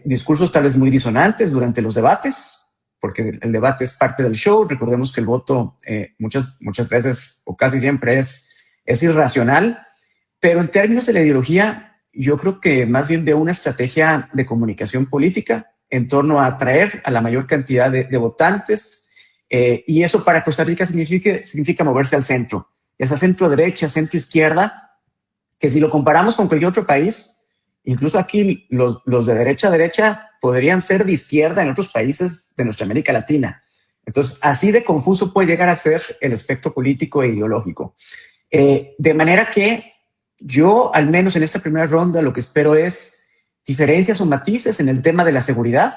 discursos tal vez muy disonantes durante los debates, porque el debate es parte del show. Recordemos que el voto muchas veces o casi siempre es irracional, pero en términos de la ideología, yo creo que más bien de una estrategia de comunicación política en torno a atraer a la mayor cantidad de votantes, y eso para Costa Rica significa moverse al centro, esa centro derecha, centro izquierda, que si lo comparamos con cualquier otro país, incluso aquí los de derecha a derecha podrían ser de izquierda en otros países de nuestra América Latina. Entonces, así de confuso puede llegar a ser el espectro político e ideológico. De manera que yo, al menos en esta primera ronda, lo que espero es diferencias o matices en el tema de la seguridad.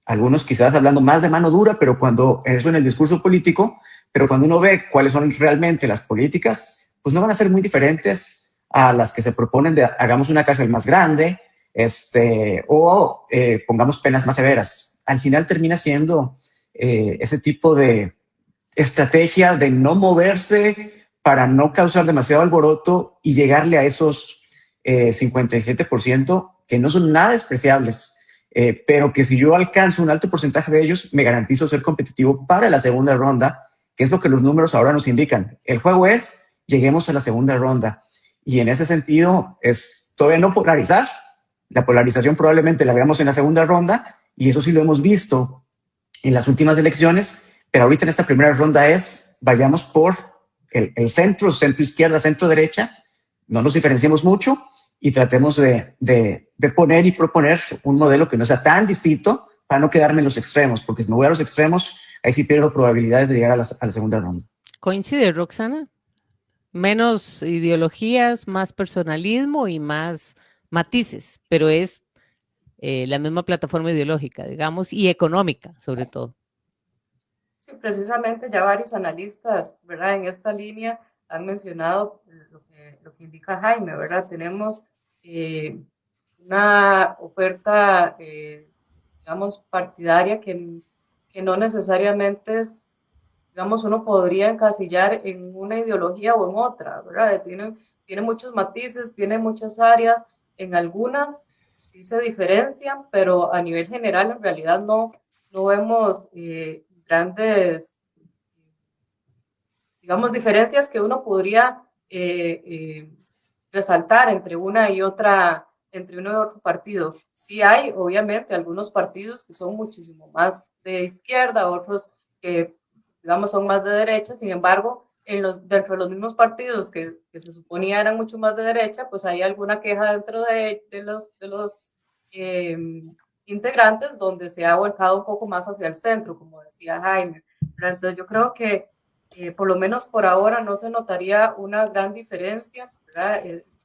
Algunos quizás hablando más de mano dura, pero cuando eso en el discurso político, pero cuando uno ve cuáles son realmente las políticas, pues no van a ser muy diferentes a las que se proponen de hagamos una cárcel más grande, o pongamos penas más severas. Al final termina siendo ese tipo de estrategia de no moverse para no causar demasiado alboroto y llegarle a esos 57% que no son nada despreciables, pero que si yo alcanzo un alto porcentaje de ellos, me garantizo ser competitivo para la segunda ronda, que es lo que los números ahora nos indican. El juego es, lleguemos a la segunda ronda. Y en ese sentido es todavía no polarizar. La polarización probablemente la veamos en la segunda ronda, y eso sí lo hemos visto en las últimas elecciones, pero ahorita en esta primera ronda es, vayamos por el centro izquierda, centro derecha, no nos diferenciemos mucho y tratemos de poner y proponer un modelo que no sea tan distinto para no quedarme en los extremos, porque si me voy a los extremos, ahí sí pierdo probabilidades de llegar a la segunda ronda. ¿Coincide, Roxana? Menos ideologías, más personalismo y más matices, pero es la misma plataforma ideológica, digamos, y económica, sobre todo. Sí, precisamente ya varios analistas, ¿verdad? En esta línea han mencionado lo que indica Jaime, ¿verdad? Tenemos una oferta, digamos, partidaria que no necesariamente es, digamos, uno podría encasillar en una ideología o en otra, ¿verdad? Tiene muchos matices, tiene muchas áreas, en algunas sí se diferencian, pero a nivel general en realidad no vemos grandes, digamos, diferencias que uno podría resaltar entre una y otra, entre uno y otro partido. Sí hay, obviamente, algunos partidos que son muchísimo más de izquierda, otros que, digamos, son más de derecha. Sin embargo, dentro de los mismos partidos que se suponía eran mucho más de derecha, pues hay alguna queja dentro de los integrantes donde se ha volcado un poco más hacia el centro, como decía Jaime. Pero entonces yo creo que por lo menos por ahora no se notaría una gran diferencia, ¿verdad?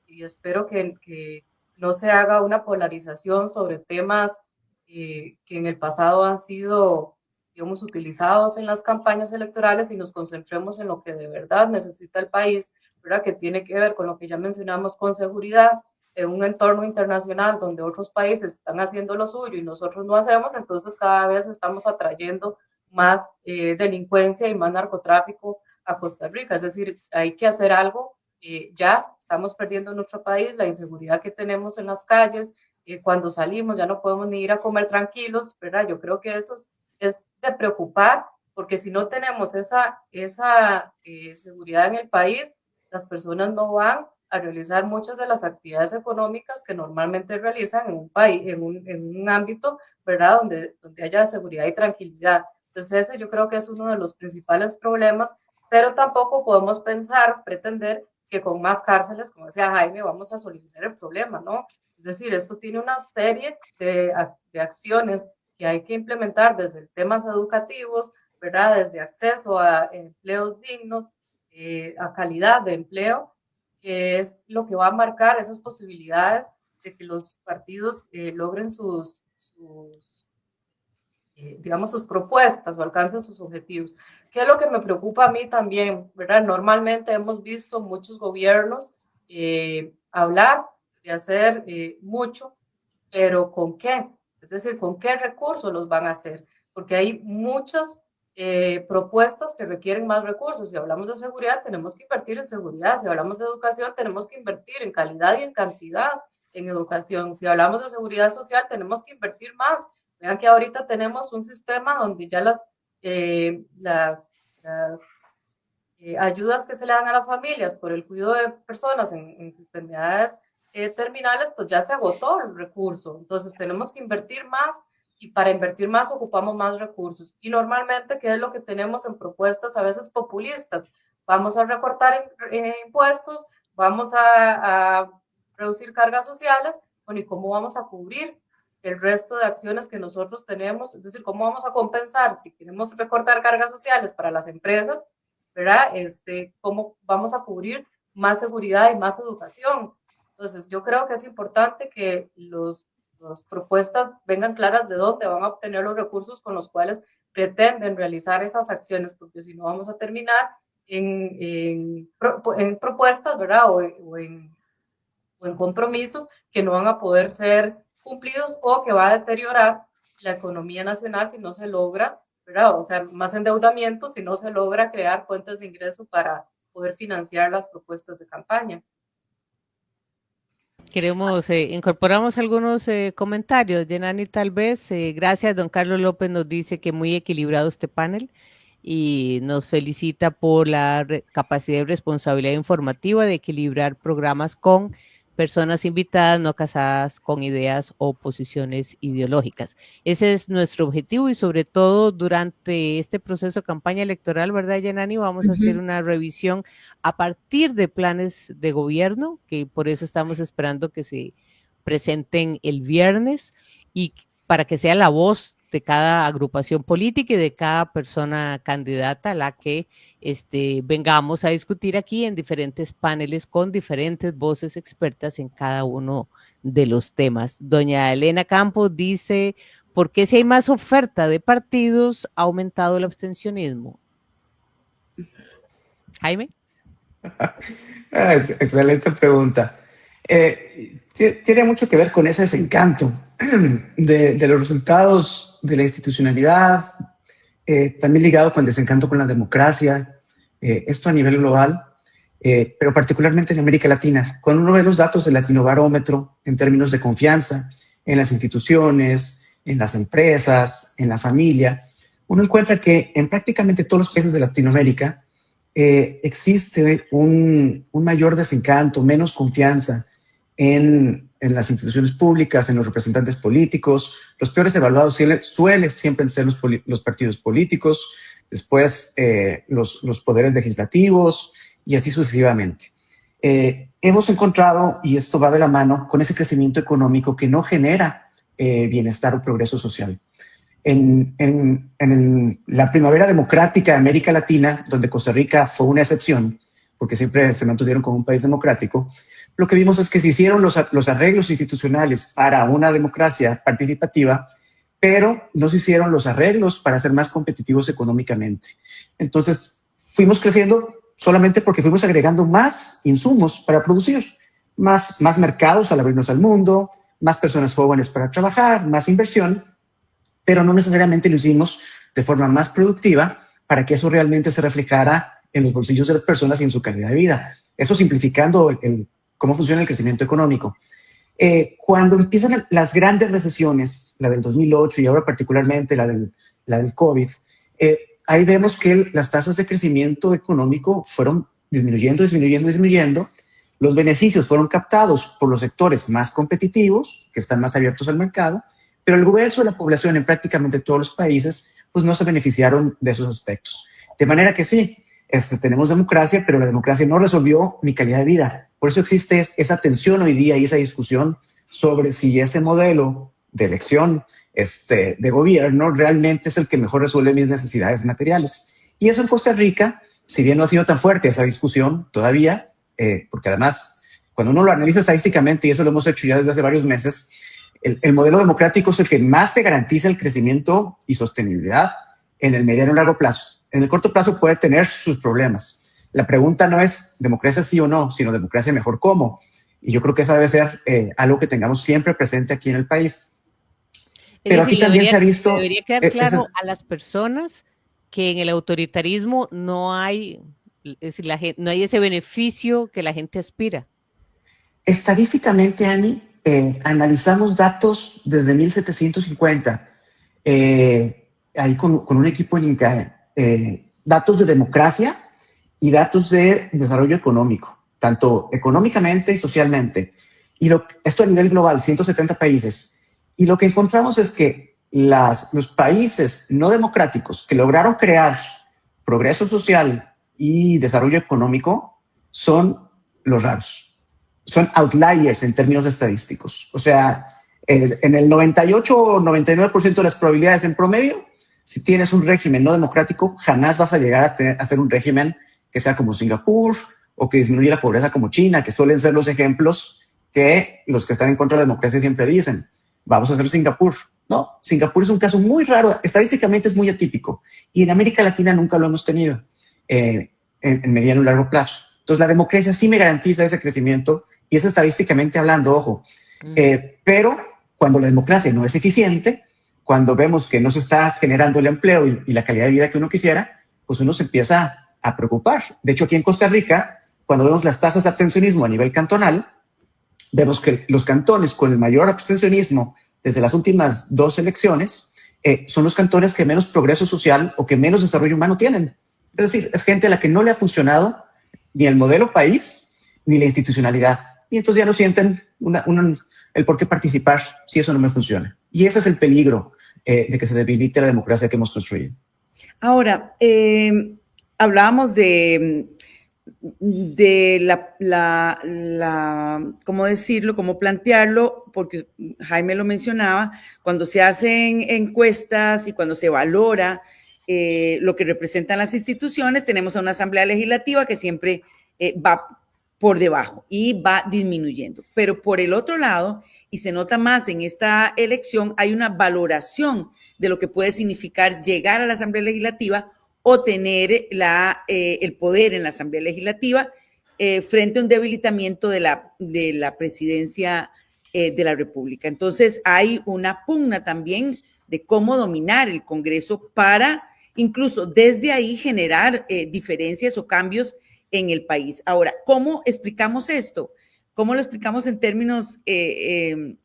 Y espero que no se haga una polarización sobre temas que en el pasado han sido, digamos, utilizados en las campañas electorales, y nos concentremos en lo que de verdad necesita el país, ¿verdad? Que tiene que ver con lo que ya mencionamos, con seguridad, en un entorno internacional donde otros países están haciendo lo suyo y nosotros no hacemos. Entonces cada vez estamos atrayendo más delincuencia y más narcotráfico a Costa Rica. Es decir, hay que hacer algo. Ya estamos perdiendo en nuestro país, la inseguridad que tenemos en las calles, cuando salimos ya no podemos ni ir a comer tranquilos, ¿verdad? Yo creo que eso es de preocupar, porque si no tenemos esa seguridad en el país, las personas no van a realizar muchas de las actividades económicas que normalmente realizan en un país, en un ámbito, ¿verdad? Donde haya seguridad y tranquilidad. Entonces ese yo creo que es uno de los principales problemas, pero tampoco podemos pretender que con más cárceles, como decía Jaime, vamos a solucionar el problema, ¿no? Es decir, esto tiene una serie de acciones que hay que implementar desde temas educativos, ¿verdad? Desde acceso a empleos dignos, a calidad de empleo, que es lo que va a marcar esas posibilidades de que los partidos logren digamos, sus propuestas o alcancen sus objetivos. ¿Qué es lo que me preocupa a mí también, verdad? Normalmente hemos visto muchos gobiernos hablar de hacer mucho, pero ¿con qué? Es decir, ¿con qué recursos los van a hacer? Porque hay muchas propuestas que requieren más recursos. Si hablamos de seguridad, tenemos que invertir en seguridad. Si hablamos de educación, tenemos que invertir en calidad y en cantidad en educación. Si hablamos de seguridad social, tenemos que invertir más. Vean que ahorita tenemos un sistema donde ya las ayudas que se le dan a las familias por el cuidado de personas en enfermedades terminales, pues ya se agotó el recurso. Entonces tenemos que invertir más y para invertir más ocupamos más recursos. Y normalmente, ¿qué es lo que tenemos en propuestas a veces populistas? Vamos a recortar impuestos, vamos a reducir cargas sociales, bueno, ¿y cómo vamos a cubrir el resto de acciones que nosotros tenemos? Es decir, ¿cómo vamos a compensar si queremos recortar cargas sociales para las empresas, ¿verdad? ¿Cómo vamos a cubrir más seguridad y más educación? Entonces, yo creo que es importante que las propuestas vengan claras de dónde van a obtener los recursos con los cuales pretenden realizar esas acciones, porque si no vamos a terminar en propuestas, ¿verdad? O en compromisos que no van a poder ser cumplidos o que va a deteriorar la economía nacional si no se logra, ¿verdad? O sea, más endeudamiento si no se logra crear fuentes de ingreso para poder financiar las propuestas de campaña. Incorporamos algunos comentarios, Yenani, tal vez. Gracias, don Carlos López nos dice que muy equilibrado este panel y nos felicita por la capacidad y responsabilidad informativa de equilibrar programas con personas invitadas no casadas con ideas o posiciones ideológicas. Ese es nuestro objetivo y sobre todo durante este proceso de campaña electoral, ¿verdad, Yenani? Vamos a hacer una revisión a partir de planes de gobierno, que por eso estamos esperando que se presenten el viernes y para que sea la voz de cada agrupación política y de cada persona candidata a la que vengamos a discutir aquí en diferentes paneles con diferentes voces expertas en cada uno de los temas. Doña Elena Campos dice, ¿por qué si hay más oferta de partidos ha aumentado el abstencionismo? Jaime. Excelente pregunta. Tiene mucho que ver con ese desencanto de los resultados de la institucionalidad, también ligado con el desencanto con la democracia, esto a nivel global, pero particularmente en América Latina. Cuando uno ve los datos del Latinobarómetro en términos de confianza en las instituciones, en las empresas, en la familia, uno encuentra que en prácticamente todos los países de Latinoamérica existe un mayor desencanto, menos confianza en las instituciones públicas, en los representantes políticos. Los peores evaluados suelen siempre ser los partidos políticos, después los poderes legislativos y así sucesivamente. Hemos encontrado, y esto va de la mano, con ese crecimiento económico que no genera bienestar o progreso social. En la primavera democrática de América Latina, donde Costa Rica fue una excepción, porque siempre se mantuvieron como un país democrático, lo que vimos es que se hicieron los arreglos institucionales para una democracia participativa, pero no se hicieron los arreglos para ser más competitivos económicamente. Entonces, fuimos creciendo solamente porque fuimos agregando más insumos para producir, más mercados al abrirnos al mundo, más personas jóvenes para trabajar, más inversión, pero no necesariamente lo hicimos de forma más productiva para que eso realmente se reflejara en los bolsillos de las personas y en su calidad de vida. Eso simplificando cómo funciona el crecimiento económico. Cuando empiezan las grandes recesiones, la del 2008 y ahora particularmente la del COVID, ahí vemos que las tasas de crecimiento económico fueron disminuyendo. Los beneficios fueron captados por los sectores más competitivos, que están más abiertos al mercado, pero el grueso de la población en prácticamente todos los países pues no se beneficiaron de esos aspectos. De manera que sí, tenemos democracia, pero la democracia no resolvió mi calidad de vida. Por eso existe esa tensión hoy día y esa discusión sobre si ese modelo de elección de gobierno realmente es el que mejor resuelve mis necesidades materiales. Y eso en Costa Rica, si bien no ha sido tan fuerte esa discusión todavía, porque además Cuando uno lo analiza estadísticamente, y eso lo hemos hecho ya desde hace varios meses, el modelo democrático es el que más te garantiza el crecimiento y sostenibilidad en el mediano y largo plazo. En el corto plazo puede tener sus problemas. La pregunta no es democracia sí o no, sino democracia mejor cómo. Y yo creo que esa debe ser algo que tengamos siempre presente aquí en el país. Pero aquí también se ha visto... Debería quedar claro a las personas que en el autoritarismo no hay, es decir, no hay ese beneficio que la gente aspira. Estadísticamente, Ani, analizamos datos desde 1750, ahí con un equipo en INCAE, datos de democracia y datos de desarrollo económico, tanto económicamente y socialmente. Y esto a nivel global, 170 países. Y lo que encontramos es que los países no democráticos que lograron crear progreso social y desarrollo económico son los raros. Son outliers en términos estadísticos. O sea, en el 98 o 99% de las probabilidades en promedio, si tienes un régimen no democrático, jamás vas a llegar a ser un régimen que sea como Singapur o que disminuya la pobreza como China, que suelen ser los ejemplos que los que están en contra de la democracia siempre dicen. Vamos a hacer Singapur. No, Singapur es un caso muy raro, estadísticamente es muy atípico y en América Latina nunca lo hemos tenido en mediano y largo plazo. Entonces la democracia sí me garantiza ese crecimiento y es estadísticamente hablando, ojo. Pero cuando la democracia no es eficiente, cuando vemos que no se está generando el empleo y la calidad de vida que uno quisiera, pues uno se empieza a preocupar. De hecho, aquí en Costa Rica, cuando vemos las tasas de abstencionismo a nivel cantonal, vemos que los cantones con el mayor abstencionismo desde las últimas 2 elecciones son los cantones que menos progreso social o que menos desarrollo humano tienen. Es decir, es gente a la que no le ha funcionado ni el modelo país ni la institucionalidad. Y entonces ya no sienten el por qué participar si eso no me funciona. Y ese es el peligro de que se debilite la democracia que hemos construido. Ahora, hablábamos de ¿cómo decirlo? ¿Cómo plantearlo? Porque Jaime lo mencionaba, cuando se hacen encuestas y cuando se valora lo que representan las instituciones, tenemos a una asamblea legislativa que siempre va por debajo y va disminuyendo. Pero por el otro lado, y se nota más en esta elección, hay una valoración de lo que puede significar llegar a la asamblea legislativa o tener el poder en la asamblea legislativa frente a un debilitamiento de la presidencia de la República. Entonces hay una pugna también de cómo dominar el Congreso para incluso desde ahí generar diferencias o cambios en el país. Ahora, ¿cómo explicamos esto? ¿Cómo lo explicamos en términos, en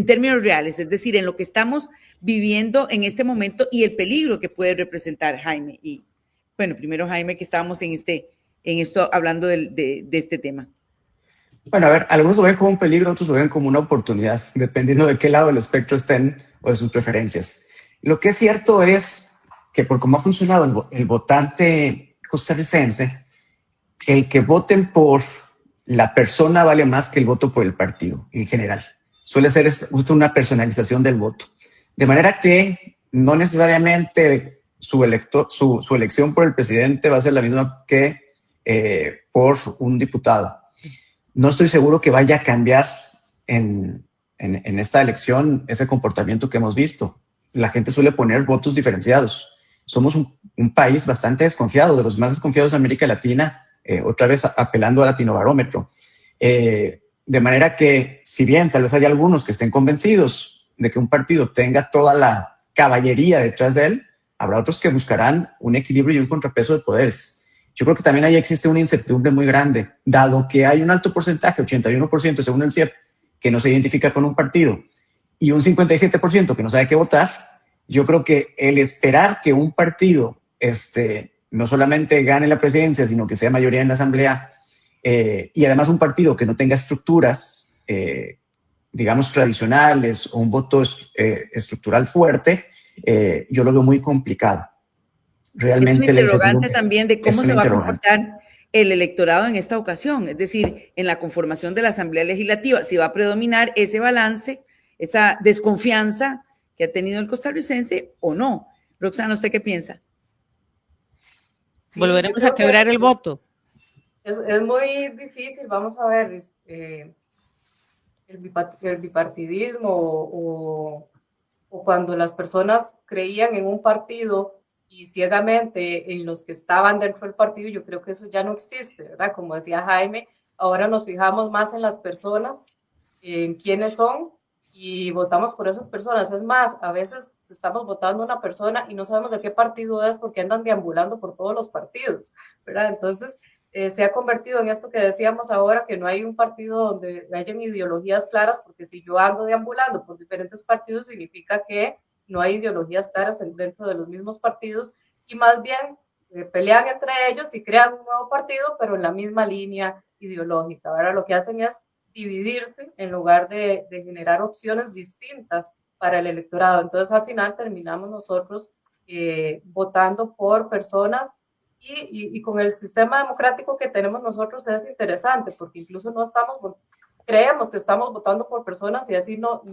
términos reales? Es decir, en lo que estamos viviendo en este momento y el peligro que puede representar, Jaime. Y bueno, primero Jaime, que estábamos en esto hablando de este tema. Bueno, a ver, algunos lo ven como un peligro, otros lo ven como una oportunidad, dependiendo de qué lado del espectro estén o de sus preferencias. Lo que es cierto es que por cómo ha funcionado el votante costarricense, el que voten por la persona vale más que el voto por el partido en general. Suele ser una personalización del voto. De manera que no necesariamente su elección por el presidente va a ser la misma que por un diputado. No estoy seguro que vaya a cambiar en esta elección ese comportamiento que hemos visto. La gente suele poner votos diferenciados. Somos un país bastante desconfiado, de los más desconfiados de América Latina, otra vez apelando al Latinobarómetro. De manera que, si bien tal vez hay algunos que estén convencidos de que un partido tenga toda la caballería detrás de él, habrá otros que buscarán un equilibrio y un contrapeso de poderes. Yo creo que también ahí existe una incertidumbre muy grande, dado que hay un alto porcentaje, 81% según el CIEP, que no se identifica con un partido y un 57% que no sabe qué votar. Yo creo que el esperar que un partido no solamente gane la presidencia, sino que sea mayoría en la asamblea, y además un partido que no tenga estructuras, digamos, tradicionales o un voto estructural fuerte, yo lo veo muy complicado. Realmente es un interrogante también de cómo se va a comportar el electorado en esta ocasión, es decir, en la conformación de la Asamblea Legislativa, si va a predominar ese balance, esa desconfianza que ha tenido el costarricense o no. Roxana, ¿usted qué piensa? Sí, ¿volveremos a quebrar el voto? Es muy difícil, vamos a ver, el bipartidismo o cuando las personas creían en un partido y ciegamente en los que estaban dentro del partido, yo creo que eso ya no existe, ¿verdad? Como decía Jaime, ahora nos fijamos más en las personas, en quiénes son y votamos por esas personas. Es más, a veces estamos votando a una persona y no sabemos de qué partido es porque andan deambulando por todos los partidos, ¿verdad? Entonces, se ha convertido en esto que decíamos ahora, que no hay un partido donde hayan ideologías claras, porque si yo ando deambulando por diferentes partidos, significa que no hay ideologías claras dentro de los mismos partidos, y más bien pelean entre ellos y crean un nuevo partido, pero en la misma línea ideológica. Ahora lo que hacen es dividirse en lugar de generar opciones distintas para el electorado. Entonces, al final terminamos nosotros votando por personas y con el sistema democrático que tenemos nosotros es interesante, porque incluso no estamos, creemos que estamos votando por personas y así no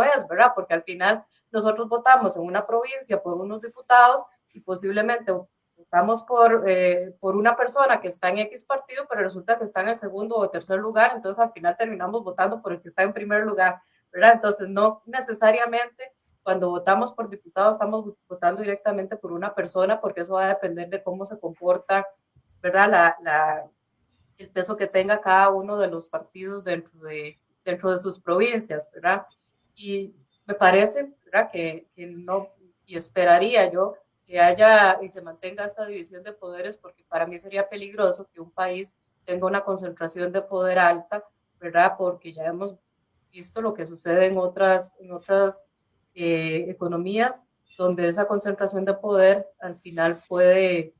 es, ¿verdad? Porque al final nosotros votamos en una provincia por unos diputados y posiblemente votamos por una persona que está en X partido, pero resulta que está en el segundo o tercer lugar, entonces al final terminamos votando por el que está en primer lugar, ¿verdad? Entonces no necesariamente cuando votamos por diputado estamos votando directamente por una persona, porque eso va a depender de cómo se comporta, ¿verdad? El peso que tenga cada uno de los partidos dentro de sus provincias, ¿verdad? Y me parece, ¿verdad? Que no, y esperaría yo que haya y se mantenga esta división de poderes, porque para mí sería peligroso que un país tenga una concentración de poder alta, ¿verdad? Porque ya hemos visto lo que sucede en otras economías donde esa concentración de poder al final puede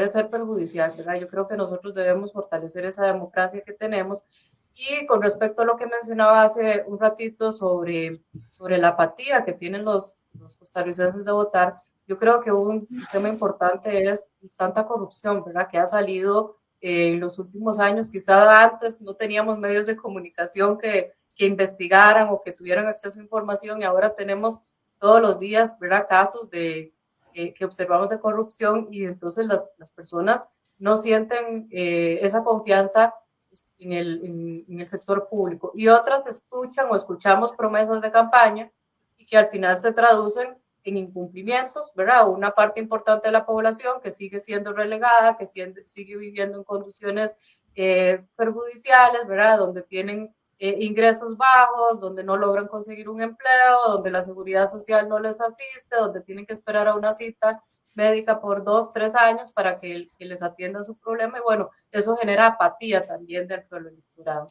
ser perjudicial, ¿verdad? Yo creo que nosotros debemos fortalecer esa democracia que tenemos. Y con respecto a lo que mencionaba hace un ratito sobre la apatía que tienen los costarricenses de votar, yo creo que un tema importante es tanta corrupción, ¿verdad? Que ha salido en los últimos años. Quizás antes no teníamos medios de comunicación que investigaran o que tuvieran acceso a información, y ahora tenemos todos los días, ¿verdad? Casos que observamos de corrupción, y entonces las personas no sienten esa confianza en el sector público, y otras escuchan o escuchamos promesas de campaña y que al final se traducen en incumplimientos, ¿verdad? Una parte importante de la población que sigue siendo relegada, que sigue viviendo en condiciones perjudiciales, ¿verdad? Donde tienen ingresos bajos, donde no logran conseguir un empleo, donde la seguridad social no les asiste, donde tienen que esperar a una cita médica por 2, 3 años para que les atienda su problema, y bueno, eso genera apatía también dentro del electorado.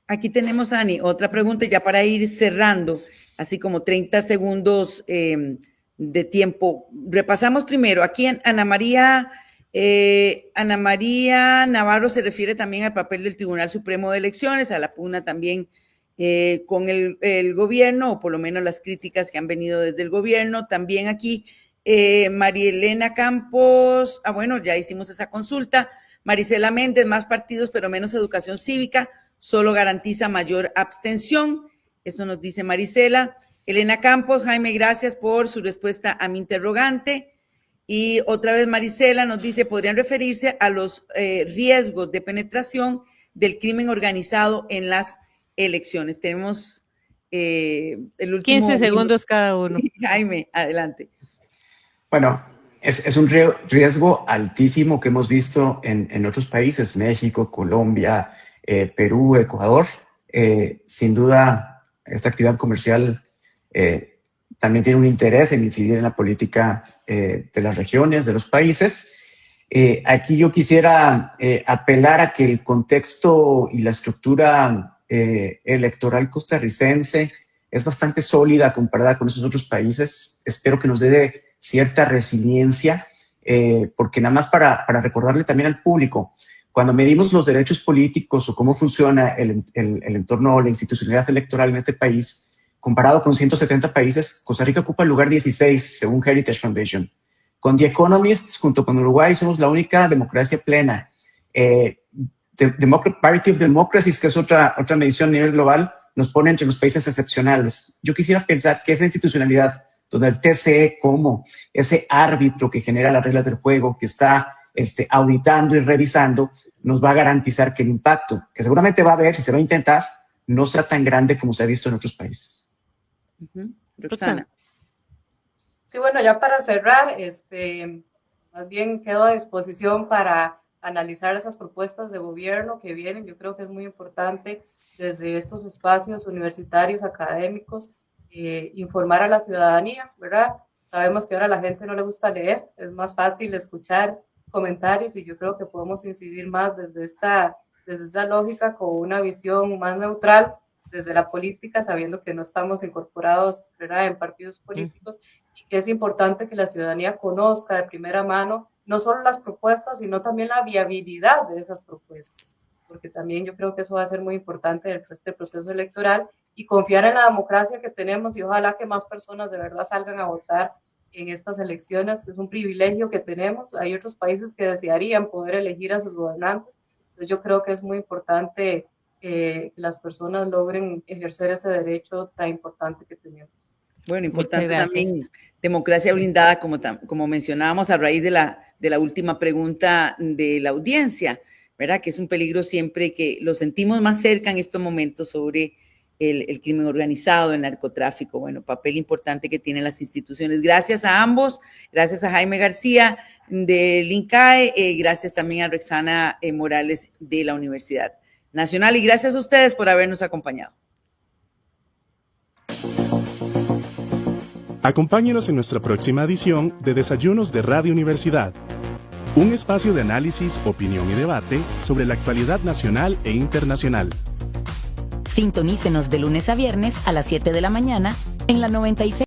Aquí tenemos, Ani, otra pregunta ya para ir cerrando, así como 30 segundos de tiempo. Repasamos primero, aquí Ana María Navarro se refiere también al papel del Tribunal Supremo de Elecciones, a la pugna también con el gobierno, o por lo menos las críticas que han venido desde el gobierno. También aquí María Elena Campos, bueno, ya hicimos esa consulta. Marisela Méndez, más partidos pero menos educación cívica, solo garantiza mayor abstención. Eso nos dice Marisela. Elena Campos, Jaime, gracias por su respuesta a mi interrogante. Y otra vez Marisela nos dice, ¿podrían referirse a los riesgos de penetración del crimen organizado en las elecciones? Tenemos el último 15 segundos cada uno. Jaime, adelante. Bueno, es un riesgo altísimo que hemos visto en otros países, México, Colombia, Perú, Ecuador. Sin duda, esta actividad comercial también tiene un interés en incidir en la política de las regiones, de los países. Aquí yo quisiera apelar a que el contexto y la estructura electoral costarricense es bastante sólida comparada con esos otros países. Espero que nos dé cierta resiliencia, porque nada más para recordarle también al público, cuando medimos los derechos políticos o cómo funciona el entorno o la institucionalidad electoral en este país, comparado con 170 países, Costa Rica ocupa el lugar 16, según Heritage Foundation. Con The Economist, junto con Uruguay, somos la única democracia plena. Parity of Democracies, que es otra medición a nivel global, nos pone entre los países excepcionales. Yo quisiera pensar que esa institucionalidad, donde el TCE como ese árbitro que genera las reglas del juego, que está auditando y revisando, nos va a garantizar que el impacto, que seguramente va a haber y se va a intentar, no sea tan grande como se ha visto en otros países. Roxana. Sí, bueno, ya para cerrar, más bien quedo a disposición para analizar esas propuestas de gobierno que vienen. Yo creo que es muy importante desde estos espacios universitarios, académicos, informar a la ciudadanía, ¿verdad? Sabemos que ahora a la gente no le gusta leer, es más fácil escuchar comentarios y yo creo que podemos incidir más desde esta lógica con una visión más neutral desde la política, sabiendo que no estamos incorporados, ¿verdad?, en partidos políticos y que es importante que la ciudadanía conozca de primera mano no solo las propuestas, sino también la viabilidad de esas propuestas, porque también yo creo que eso va a ser muy importante en este proceso electoral y confiar en la democracia que tenemos y ojalá que más personas de verdad salgan a votar en estas elecciones. Es un privilegio que tenemos. Hay otros países que desearían poder elegir a sus gobernantes. Entonces yo creo que es muy importante que las personas logren ejercer ese derecho tan importante que tenemos. Bueno, importante también democracia blindada, como mencionábamos a raíz de la última pregunta de la audiencia, ¿verdad? Que es un peligro siempre que lo sentimos más cerca en estos momentos sobre el crimen organizado, el narcotráfico. Bueno, papel importante que tienen las instituciones. Gracias a ambos, gracias a Jaime García del INCAE, gracias también a Roxana Morales de la Universidad Nacional y gracias a ustedes por habernos acompañado. Acompáñenos en nuestra próxima edición de Desayunos de Radio Universidad, un espacio de análisis, opinión y debate sobre la actualidad nacional e internacional. Sintonícenos de lunes a viernes a las 7 de la mañana en la 96.